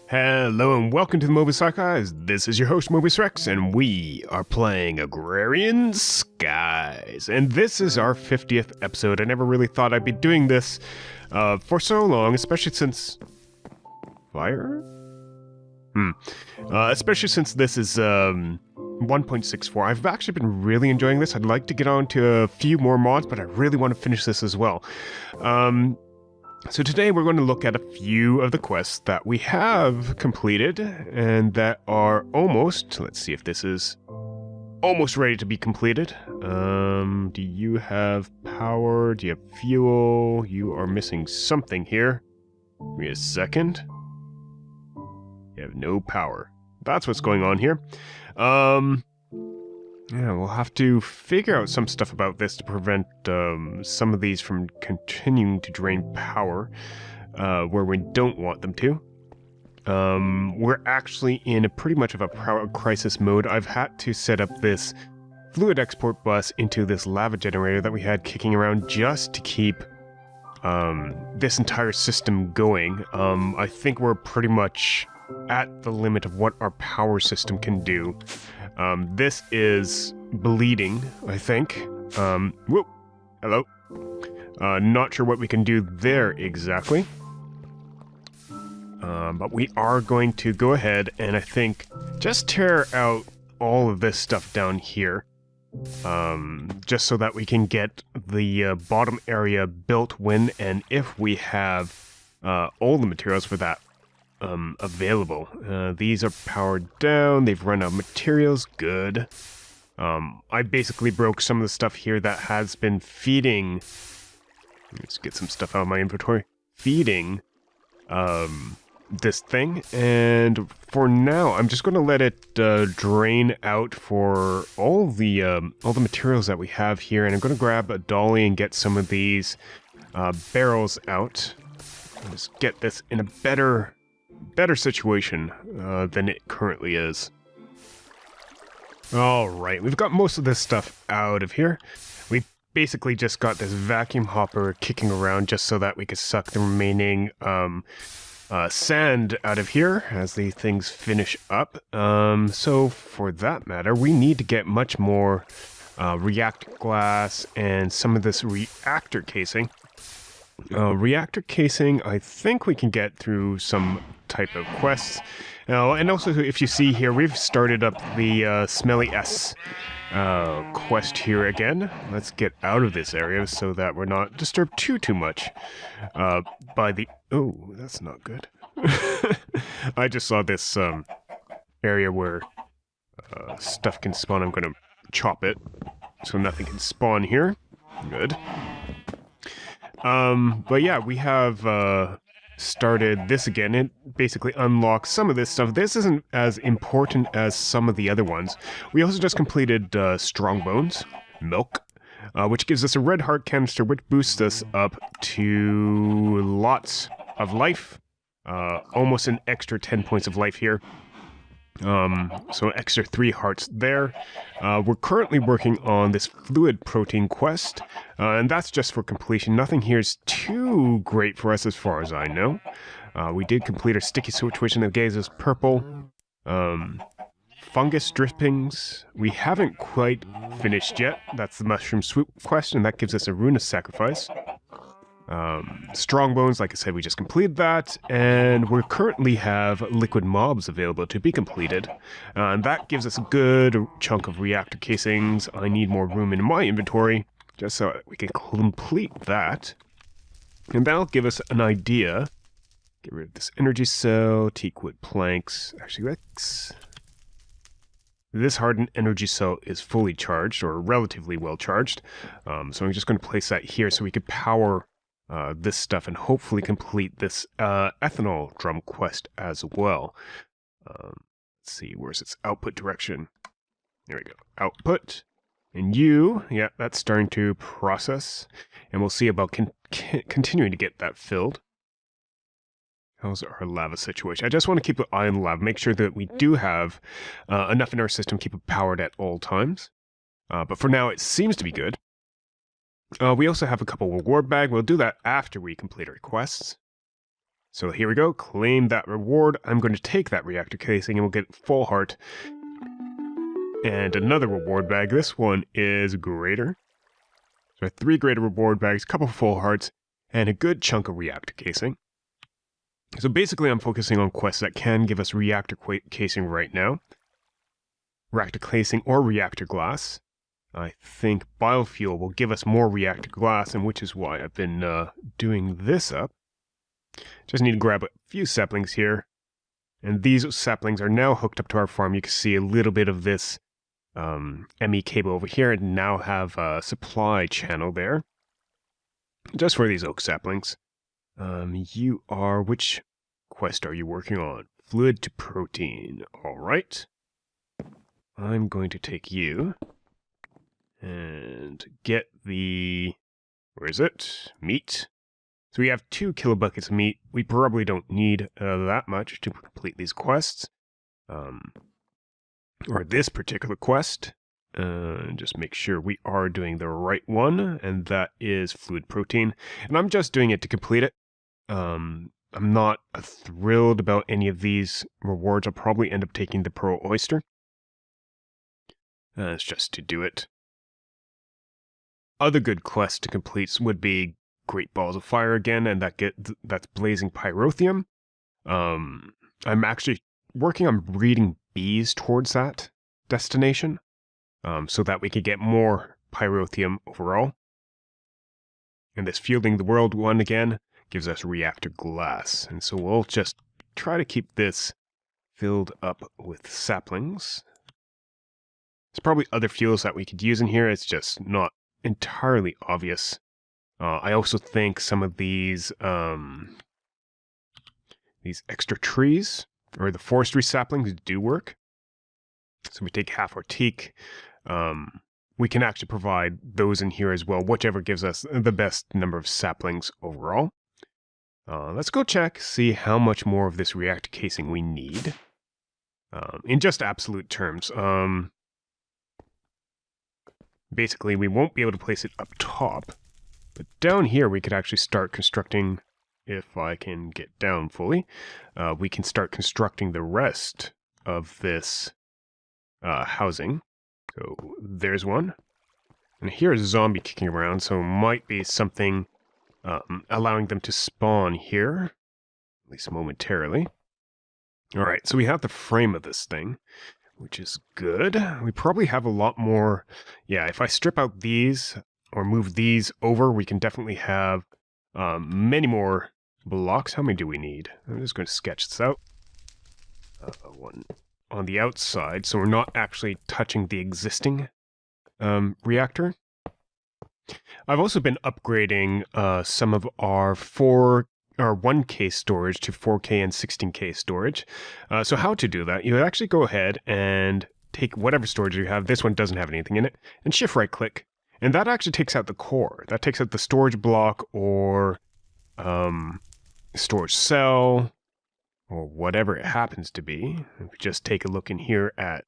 Hello and welcome to the Mobius Archives. This is your host Mobius Rex, and we are playing Agrarian Skies. And this is our 50th episode. I never really thought I'd be doing this for so long, especially since... Fire? Especially since this is 1.64. I've actually been really enjoying this. I'd like to get on to a few more mods, but I really want to finish this as well. So today we're going to look at a few of the quests that we have completed and that are almost, let's see if this is almost ready to be completed. Do you have power? Do you have fuel? You are missing something here. Give me a second. You have no power. That's what's going on here. Yeah, we'll have to figure out some stuff about this to prevent some of these from continuing to drain power where we don't want them to. We're actually in pretty much of a power crisis mode. I've had to set up this fluid export bus into this lava generator that we had kicking around just to keep this entire system going. I think we're pretty much at the limit of what our power system can do. This is bleeding, I think. Whoop! Hello. Not sure what we can do there exactly. But we are going to go ahead and I think just tear out all of this stuff down here. Just so that we can get the bottom area built when and if we have all the materials for that available. These are powered down. They've run out of materials. Good. I basically broke some of the stuff here that has been feeding... Let's get some stuff out of my inventory. Feeding this thing. And for now, I'm just going to let it drain out for all the materials that we have here. And I'm going to grab a dolly and get some of these barrels out. Just get this in a better situation than it currently is. Alright, we've got most of this stuff out of here. We basically just got this vacuum hopper kicking around just so that we could suck the remaining sand out of here as these things finish up. So for that matter, we need to get much more reactor glass and some of this reactor casing. Reactor casing, I think we can get through some type of quests. And also, if you see here, we've started up the Smelly S quest here again. Let's get out of this area so that we're not disturbed too much by the... Oh, that's not good. I just saw this area where stuff can spawn. I'm going to chop it so nothing can spawn here. Good. But yeah, we have started this again. It basically unlocks some of this stuff. This isn't as important as some of the other ones. We also just completed Strong Bones, Milk, which gives us a red heart canister, which boosts us up to lots of life. Almost an extra 10 points of life here. So an extra 3 hearts there. We're currently working on this fluid protein quest, and that's just for completion. Nothing here is too great for us as far as I know. We did complete our sticky situation that gave us purple. Fungus drippings, we haven't quite finished yet. That's the mushroom swoop quest, and that gives us a rune of sacrifice. Strong Bones, like I said, we just completed that, and we currently have liquid mobs available to be completed, and that gives us a good chunk of reactor casings. I need more room in my inventory, just so we can complete that, and that'll give us an idea. Get rid of this energy cell, teak wood planks. Actually, let's... This hardened energy cell is fully charged, or relatively well charged, so I'm just going to place that here so we could power this stuff and hopefully complete this ethanol drum quest as well. Let's see, where's its output direction? There we go. Output. And yeah, that's starting to process. And we'll see about continuing to get that filled. How's our lava situation? I just want to keep an eye on the lava, make sure that we do have enough in our system, keep it powered at all times. But for now, it seems to be good. We also have a couple reward bag. We'll do that after we complete our quests. So here we go, claim that reward. I'm going to take that reactor casing and we'll get full heart. And another reward bag. This one is greater. So 3 greater reward bags, a couple full hearts, and a good chunk of reactor casing. So basically I'm focusing on quests that can give us reactor casing right now. Reactor casing or reactor glass. I think biofuel will give us more reactor glass, and which is why I've been doing this up. Just need to grab a few saplings here. And these saplings are now hooked up to our farm. You can see a little bit of this ME cable over here, and now have a supply channel there. Just for these oak saplings. You are... which quest are you working on? Fluid to protein. Alright. I'm going to take you and get the... where is it? Meat. So we have 2 kilobuckets of meat. We probably don't need that much to complete these quests. Or this particular quest. Just make sure we are doing the right one, and that is fluid protein. And I'm just doing it to complete it. I'm not thrilled about any of these rewards. I'll probably end up taking the pearl oyster. It's just to do it. Other good quests to complete would be Great Balls of Fire again, and that's Blazing Pyrotheum. I'm actually working on breeding bees towards that destination, so that we could get more Pyrotheum overall. And this Fielding the World one again gives us reactor glass, and so we'll just try to keep this filled up with saplings. There's probably other fuels that we could use in here, it's just not entirely obvious. I also think some of these extra trees, or the forestry saplings, do work. So we take half our teak. We can actually provide those in here as well, whichever gives us the best number of saplings overall. Let's go check, see how much more of this reactor casing we need. In just absolute terms. Basically, we won't be able to place it up top. But down here, we could actually start constructing, if I can get down fully, we can start constructing the rest of this housing. So there's one. And here's a zombie kicking around, so it might be something allowing them to spawn here, at least momentarily. Alright, so we have the frame of this thing, which is good. We probably have a lot more... yeah, if I strip out these... or move these over, we can definitely have many more blocks. How many do we need? I'm just going to sketch this out. One on the outside, so we're not actually touching the existing reactor. I've also been upgrading some of our 1K storage to 4K and 16K storage. So how to do that? You would actually go ahead and take whatever storage you have. This one doesn't have anything in it. And shift right click. And that actually takes out the core. That takes out the storage block or storage cell or whatever it happens to be. If we just take a look in here at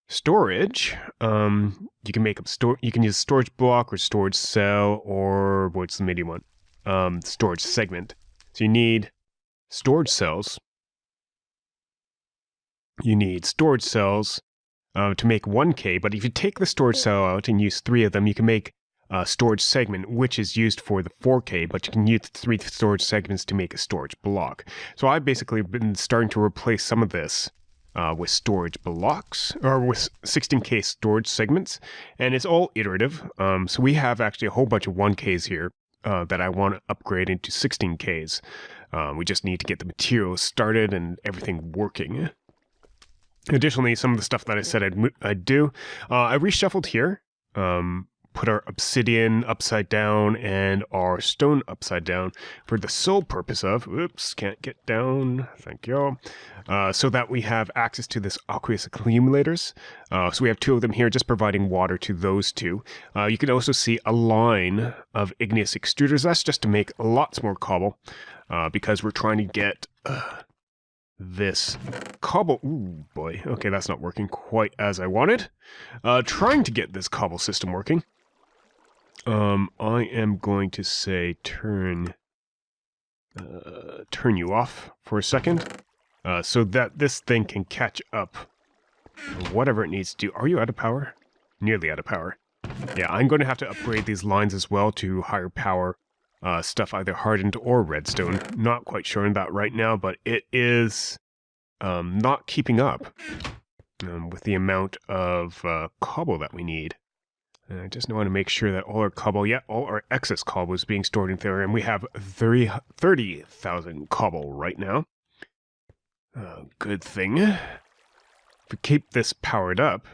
storage, you can make up you can use storage block or storage cell or what's the MIDI one? Storage segment. So you need storage cells. You need storage cells to make 1K, but if you take the storage cell out and use 3 of them, you can make a storage segment, which is used for the 4K, but you can use 3 storage segments to make a storage block. So I've basically been starting to replace some of this with storage blocks, or with 16K storage segments, and it's all iterative. So we have actually a whole bunch of 1Ks here that I want to upgrade into 16Ks. We just need to get the materials started and everything working. Additionally, some of the stuff that I said I'd do, I reshuffled here, put our obsidian upside down and our stone upside down for the sole purpose of, oops, can't get down, thank you, so that we have access to this aqueous accumulators. So we have 2 of them here, just providing water to those 2. You can also see a line of igneous extruders. That's just to make lots more cobble, because we're trying to get... this cobble... ooh, boy. Okay, that's not working quite as I wanted. Trying to get this cobble system working. I am going to say turn turn you off for a second so that this thing can catch up. Whatever it needs to do. Are you out of power? Nearly out of power. Yeah, I'm going to have to upgrade these lines as well to higher power stuff, either hardened or redstone. Not quite sure on that right now, but it is not keeping up with the amount of cobble that we need. And I just want to make sure that all our cobble, all our excess cobble is being stored in there, and we have 30,000 cobble right now. Good thing. If we keep this powered up,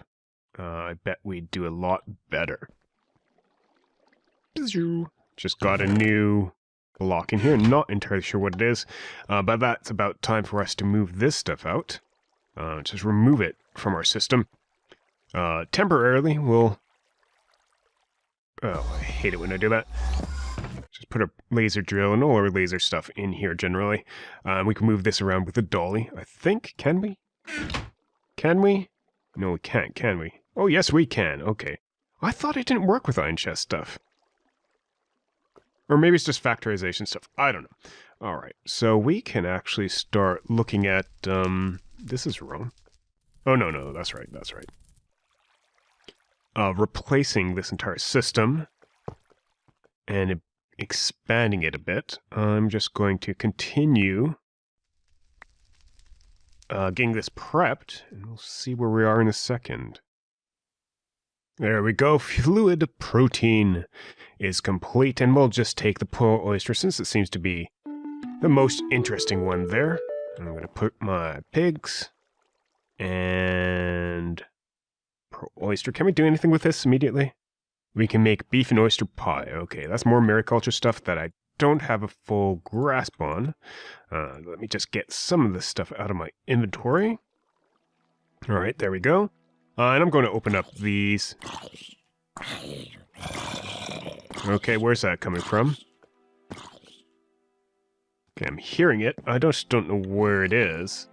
I bet we'd do a lot better. Just got a new block in here. Not entirely sure what it is, but that's about time for us to move this stuff out. Just remove it from our system. Temporarily, we'll... Oh, I hate it when I do that. Just put a laser drill and all our laser stuff in here generally. We can move this around with a dolly, I think. Can we? Can we? No, we can't, can we? Oh, yes, we can. Okay. I thought it didn't work with iron chest stuff. Or maybe it's just factorization stuff. I don't know. Alright, so we can actually start looking at... this is wrong. Oh, no, that's right, that's right. Replacing this entire system and expanding it a bit. I'm just going to continue getting this prepped, and we'll see where we are in a second. There we go. Fluid protein is complete, and we'll just take the pearl oyster since it seems to be the most interesting one there. I'm going to put my pigs and pearl oyster. Can we do anything with this immediately? We can make beef and oyster pie. Okay, that's more mariculture stuff that I don't have a full grasp on. Let me just get some of this stuff out of my inventory. All right, there we go. And I'm going to open up these. Okay, where's that coming from? Okay, I'm hearing it. I just don't know where it is.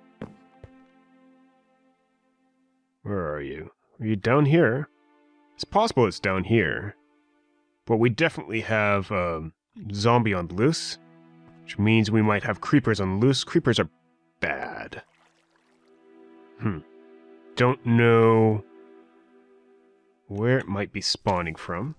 Where are you? Are you down here? It's possible it's down here. But we definitely have zombie on the loose, which means we might have creepers on the loose. Creepers are bad. Don't know where it might be spawning from.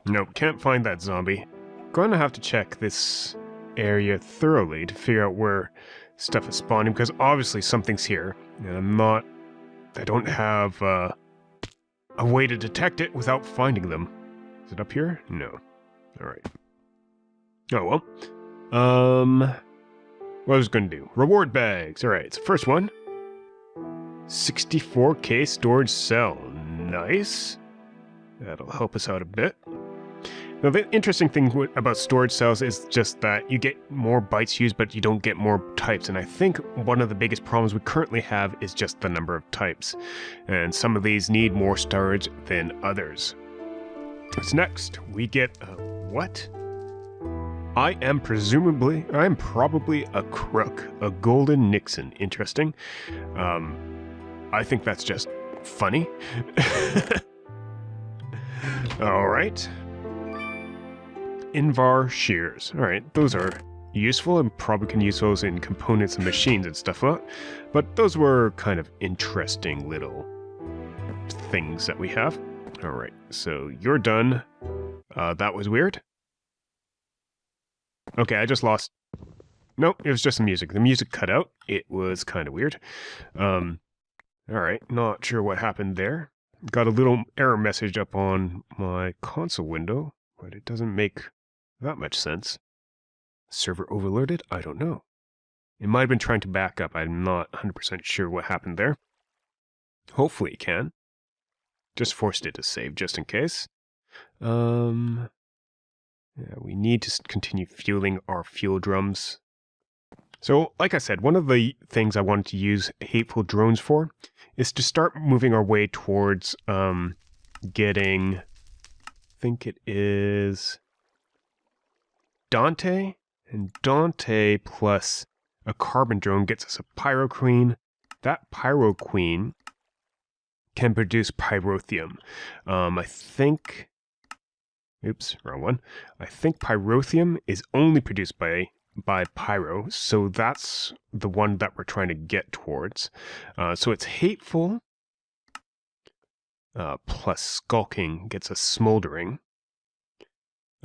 Nope, can't find that zombie. Gonna have to check this area thoroughly to figure out where stuff is spawning, because obviously something's here, and I don't have a way to detect it without finding them. Is it up here? No. Alright. Oh well. What I was gonna do? Reward bags. Alright, so first one. 64k storage cell. Nice. That'll help us out a bit. Now, the interesting thing about storage cells is just that you get more bytes used, but you don't get more types. And I think one of the biggest problems we currently have is just the number of types. And some of these need more storage than others. So next, we get what? I am probably a crook. A golden Nixon. Interesting. I think that's just funny. Alright. Invar shears. Alright, those are useful and probably can use those in components and machines and stuff like that. But those were kind of interesting little things that we have. Alright, so you're done. That was weird. Okay, I just lost... Nope, it was just the music. The music cut out. It was kind of weird. Alright, not sure what happened there. Got a little error message up on my console window, but it doesn't make that much sense. Server overloaded? I don't know. It might have been trying to back up. I'm not 100% sure what happened there. Hopefully it can. Just forced it to save just in case. Yeah, we need to continue fueling our fuel drums. So, like I said, one of the things I wanted to use Hateful Drones for is to start moving our way towards getting, I think it is Dante, and Dante plus a carbon drone gets us a Pyro Queen. That Pyro Queen can produce Pyrotheum. I think Oops, wrong one. I think pyrotheum is only produced by pyro, so that's the one that we're trying to get towards. So it's hateful plus skulking gets us smoldering.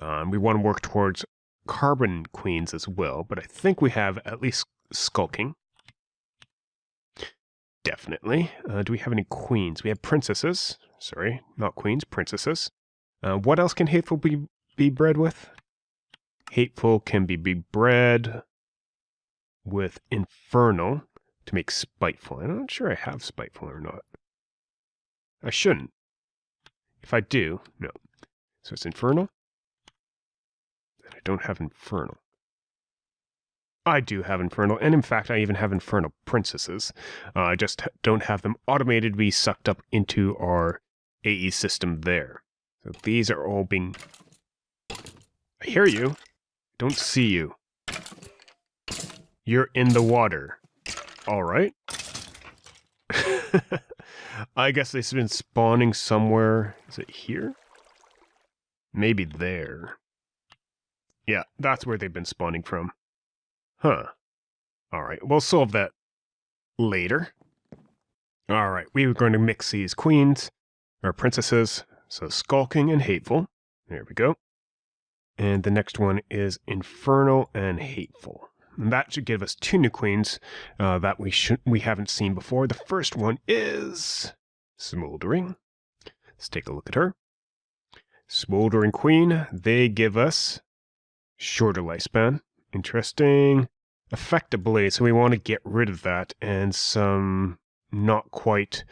We want to work towards carbon queens as well, but I think we have at least skulking. Definitely. Do we have any queens? We have princesses. Sorry, not queens, princesses. What else can hateful be bred with? Hateful can be bred with infernal to make spiteful. I'm not sure I have spiteful or not. I shouldn't. If I do, no. So it's infernal. And I don't have infernal. I do have infernal, and in fact I even have infernal princesses. I just don't have them automated be sucked up into our AE system there. So these are all being... I hear you. Don't see you. You're in the water. Alright. I guess they've been spawning somewhere. Is it here? Maybe there. Yeah, that's where they've been spawning from. Huh. Alright, we'll solve that later. Alright, we were going to mix these queens, or princesses, so skulking and hateful. There we go. And the next one is infernal and hateful. And that should give us 2 new queens that we haven't seen before. The first one is smoldering. Let's take a look at her. Smoldering queen, they give us shorter lifespan. Interesting. Effective blaze, so we want to get rid of that, and some not quite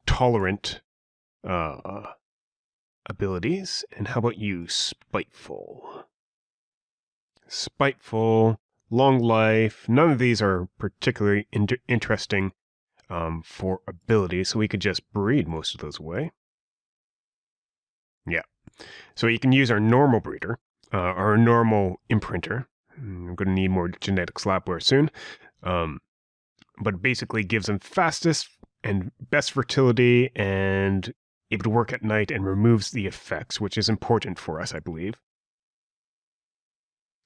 tolerant abilities. And how about you, spiteful? Spiteful, long life. None of these are particularly interesting for abilities, so we could just breed most of those away. Yeah. So you can use our normal breeder, our normal imprinter. I'm going to need more genetics labware soon. But it basically gives them fastest and best fertility and able to work at night and removes the effects, which is important for us, I believe.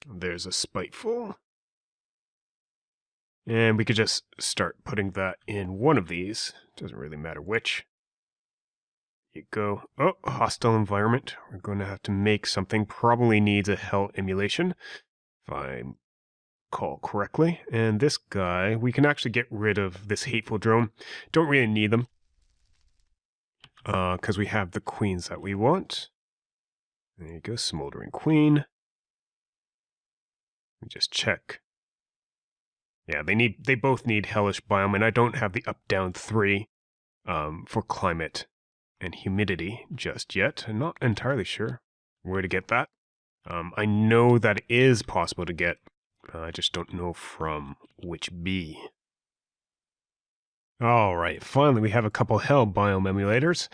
There's a spiteful. And we could just start putting that in one of these. Doesn't really matter which. You go. Oh, hostile environment. We're going to have to make something. Probably needs a hell emulation, if I recall correctly. And this guy, we can actually get rid of this hateful drone. Don't really need them, because we have the queens that we want. There you go, smoldering queen. Let me just check. Yeah, they both need hellish biome, and I don't have the up-down 3 for climate and humidity just yet. I'm not entirely sure where to get that. I know that it is possible to get. I just don't know from which bee. Alright, finally we have a couple hell biome emulators.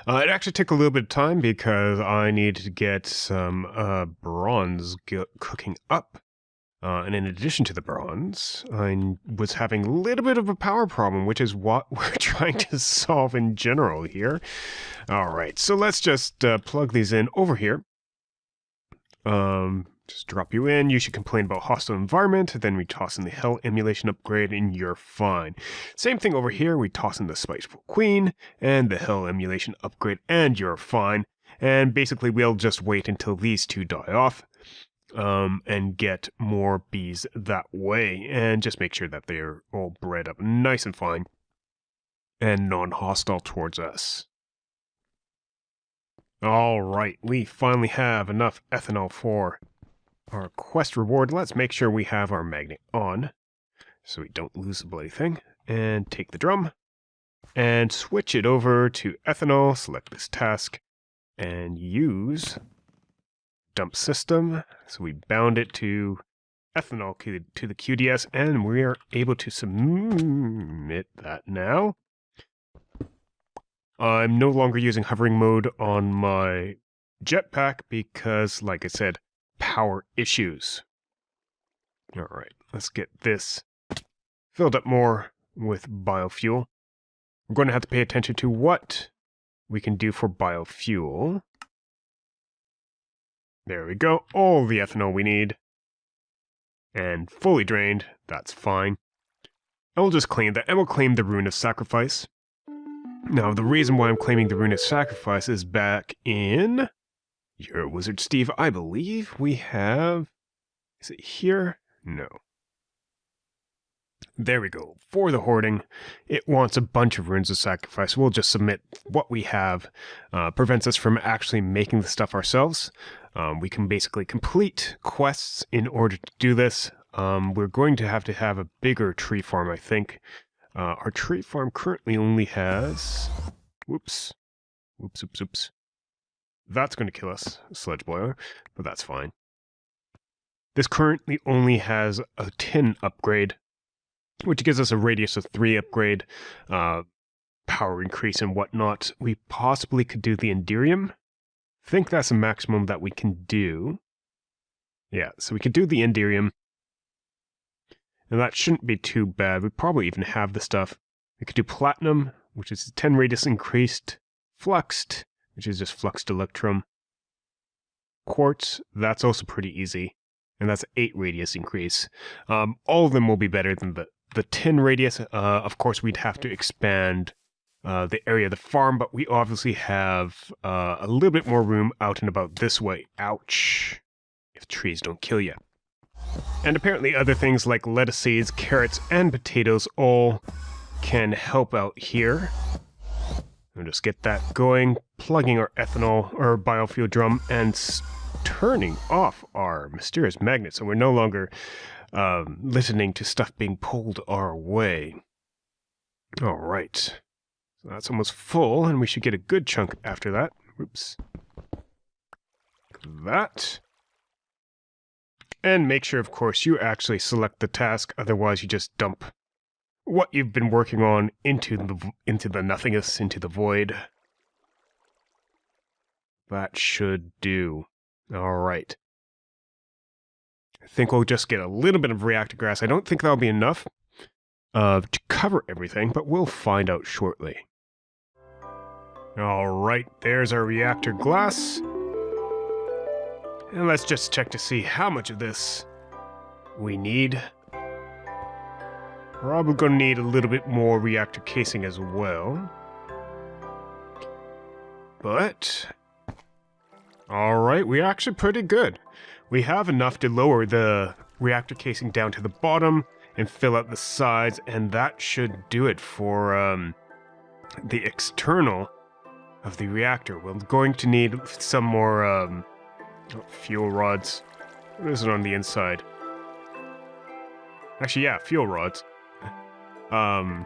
It actually took a little bit of time because I needed to get some bronze cooking up. And in addition to the bronze, I was having a little bit of a power problem, which is what we're trying to solve in general here. Alright, so let's just plug these in over here. Just drop you in. You should complain about hostile environment. Then we toss in the hell emulation upgrade and you're fine. Same thing over here. We toss in the spiteful queen and the hell emulation upgrade and you're fine. And basically we'll just wait until these two die off. And get more bees that way, and just make sure that they're all bred up nice and fine and non-hostile towards us. Alright, we finally have enough ethanol for our quest reward. Let's make sure we have our magnet on so we don't lose the bloody thing. And take the drum and switch it over to ethanol. Select this task and use dump system. So we bound it to ethanol to the QDS, and we are able to submit that now. I'm no longer using hovering mode on my jetpack because, like I said, power issues. Alright, let's get this filled up more with biofuel. We're going to have to pay attention to what we can do for biofuel. There we go. All the ethanol we need. And fully drained. That's fine. And we'll just claim that, and we'll claim the Rune of Sacrifice. Now, the reason why I'm claiming the Rune of Sacrifice is back in... Your Wizard Steve, I believe we have... Is it here? No. There we go. For the hoarding, it wants a bunch of Runes of Sacrifice. We'll just submit what we have. Prevents us from actually making the stuff ourselves. We can basically complete quests in order to do this. We're going to have a bigger tree farm, I think. Our tree farm currently only has... Whoops. Whoops. That's going to kill us, sludge boiler, but that's fine. This currently only has a tin upgrade, which gives us a radius of 3 upgrade, power increase and whatnot. We possibly could do the Enderium. I think that's the maximum that we can do. Yeah, so we could do the Enderium. And that shouldn't be too bad. We probably even have the stuff. We could do Platinum, which is 10 radius increased. Fluxed, which is just Fluxed Electrum. Quartz, that's also pretty easy. And that's 8 radius increase. All of them will be better than the 10 radius. Of course, we'd have to expand the area of the farm, but we obviously have a little bit more room out and about this way. Ouch. If trees don't kill you. And apparently other things like lettuce seeds, carrots, and potatoes all can help out here. We'll just get that going, plugging our ethanol or biofuel drum, and turning off our mysterious magnet, so we're no longer listening to stuff being pulled our way. All right. So that's almost full, and we should get a good chunk after that. Oops. That. And make sure, of course, you actually select the task, otherwise you just dump what you've been working on into the nothingness, into the void. That should do. All right. I think we'll just get a little bit of reactor grass. I don't think that'll be enough to cover everything, but we'll find out shortly. All right, there's our reactor glass. And let's just check to see how much of this we need. Probably gonna need a little bit more reactor casing as well. But... Alright, we're actually pretty good. We have enough to lower the reactor casing down to the bottom and fill out the sides, and that should do it for the external of the reactor. We're going to need some more fuel rods. What is it on the inside? Actually, yeah, fuel rods. And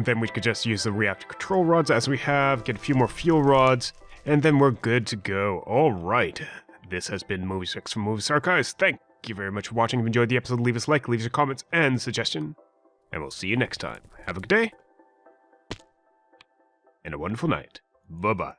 then we could just use the reactor control rods as we have, get a few more fuel rods, and then we're good to go. Alright, this has been Mobius from Mobius Archives. Thank you very much for watching. If you enjoyed the episode, leave us a like, leave us your comments and suggestion, and we'll see you next time. Have a good day, and a wonderful night. Bye-bye.